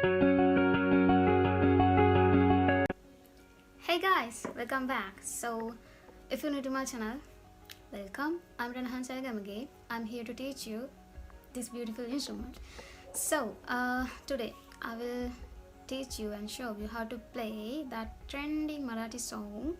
Hey guys, welcome back. So, if you're new to my channel, welcome. I'm Renahan Sargam again. I'm here to teach you this beautiful instrument. So, today I will teach you and show you how to play that trending Marathi song,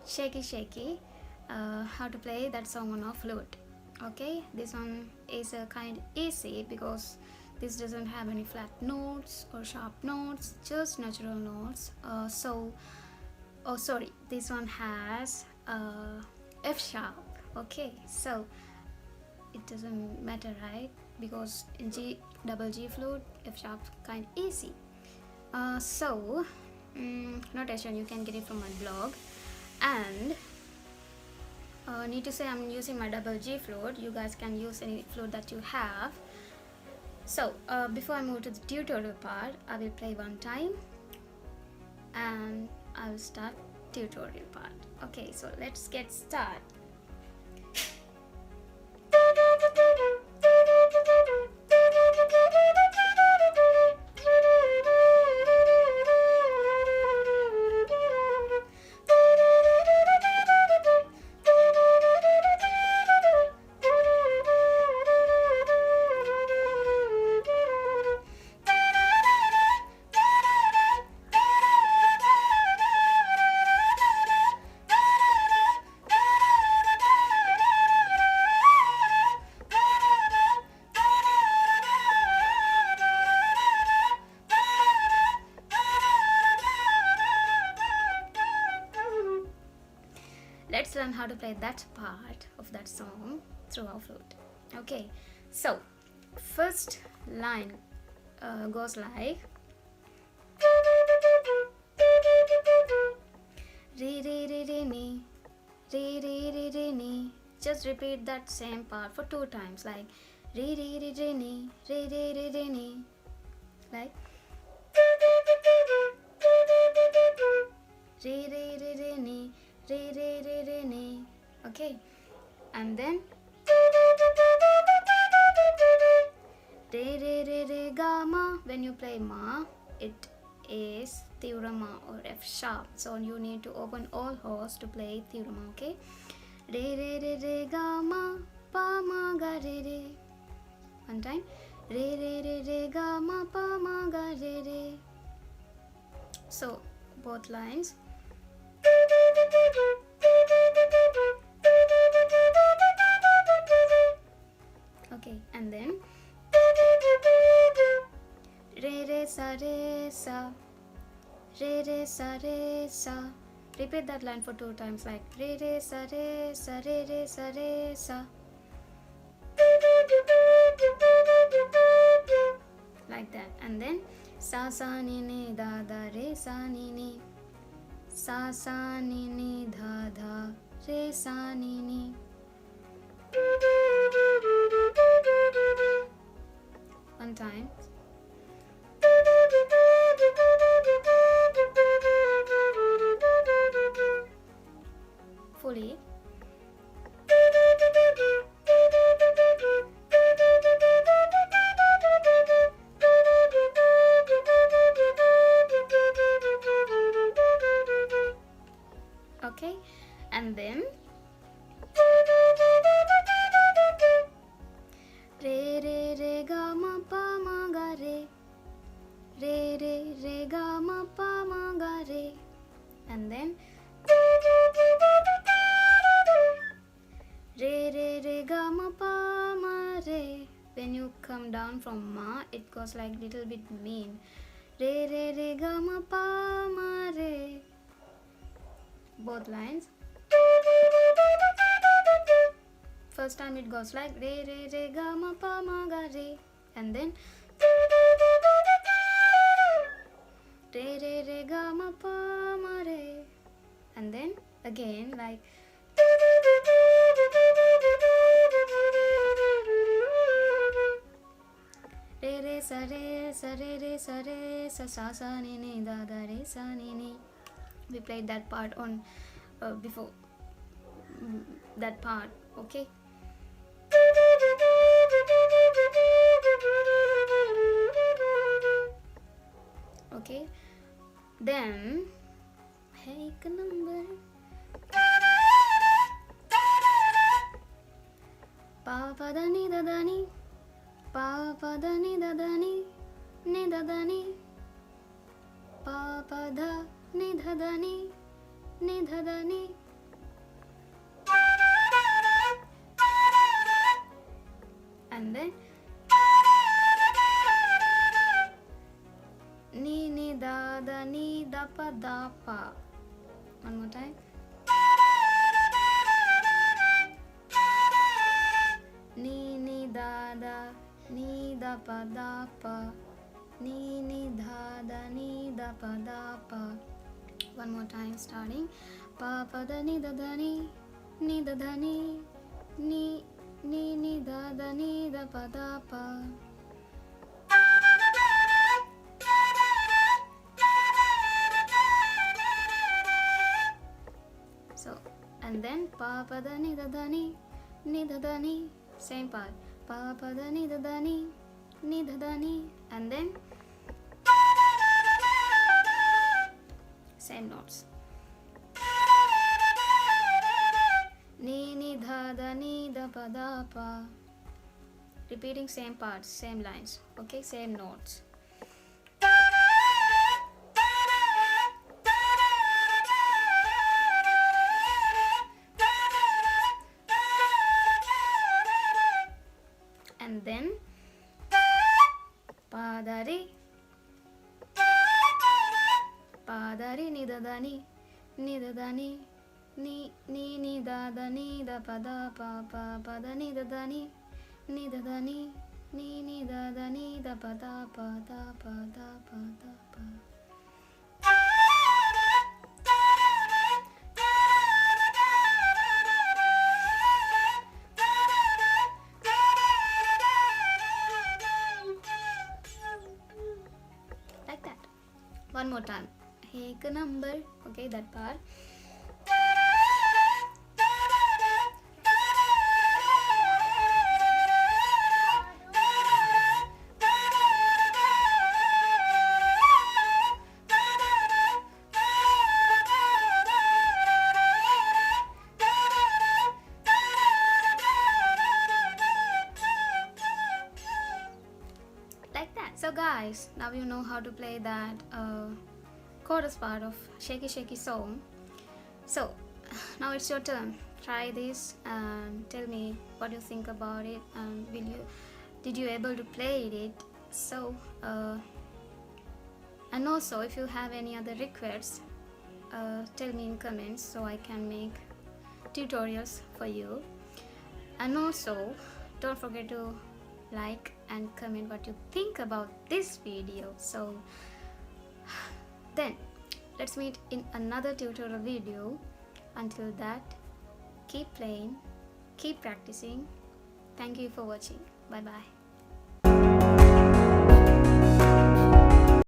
Shaky Shaky. How to play that song on a flute. Okay, this one is a kind easy because this doesn't have any flat notes or sharp notes, just natural notes. Oh sorry, this one has F sharp. Okay, so it doesn't matter, right? Because in double G flute, F sharp kind easy. Notation you can get it from my blog. And need to say I'm using my double G flute. You guys can use any flute that you have. So before I move to the tutorial part, I will play one time and I will start tutorial part. Okay, so let's get started. Let's learn how to play that part of that song through our flute. Okay, so first line goes like re re re re ni, re re re re ni. Just repeat that same part for 2 times, like re re re re ni, re re re re ni, like re re re re ni, re re re re ni. Okay, and then re re re re ga ma. When you play ma, it is tivra ma or F sharp, so you need to open all holes to play tivra ma. Okay, re re re re ga ma pa ma ga re re. One time, re re re re ga ma pa ma ga re re. So both lines. Okay, and then re re sa re sa, re re sa re sa. Repeat that line for 2 times, like re re sa re sa, re re sa re sa, like that. And then sa sa ni ni da da re sa ni ni, sa sa ni ni dha dha re sa ni ni. One time. Fully. Okay, and then re re re ga ma pa ma ga re, re re re ga ma pa ma ga re, and then re re re ga ma pa ma re. When you come down from ma, it goes like little bit mean. Re re re ga ma pa ma re. Both lines. First time it goes like re re re ga ma pa ma ga re, and then re re re ga ma pa ma re, and then again like re re sa re sa, re re sa re sa, sa sa ni ni da da re sa ni ni. We played that part on before that part. Okay, Okay, then एक number pa pa da ni da da ni, pa pa da ni da da ni da da ni, pa pa da ni da da ni da da ni. And then ni da da ni da pa. One more time. Ni da da ni da pa. Ni da da ni da pa. One more time, starting. Pa pa da ni da da ni da da ni da da ni da pa. So, and then pa pa da ni da da ni da da ni, same part. Pa pa da ni da da ni da da ni, and then same notes. Ni da da ni da pa. Repeating same parts, same lines. Okay, same notes. And then pa da re ni da da ni da da ni ni da da ni da pa pa da ni da da ni da da ni da da ni da pa da pa. Like that. One more time. एक number. Okay, that part. Like that. So guys, now you know how to play that chorus part of Shaky Shaky song. So now it's your turn. Try this and tell me what you think about it, and did you able to play it? So and also if you have any other requests, tell me in comments so I can make tutorials for you. And also don't forget to like and comment what you think about this video. So then let's meet in another tutorial video. Until that, keep playing, keep practicing. Thank you for watching. Bye bye.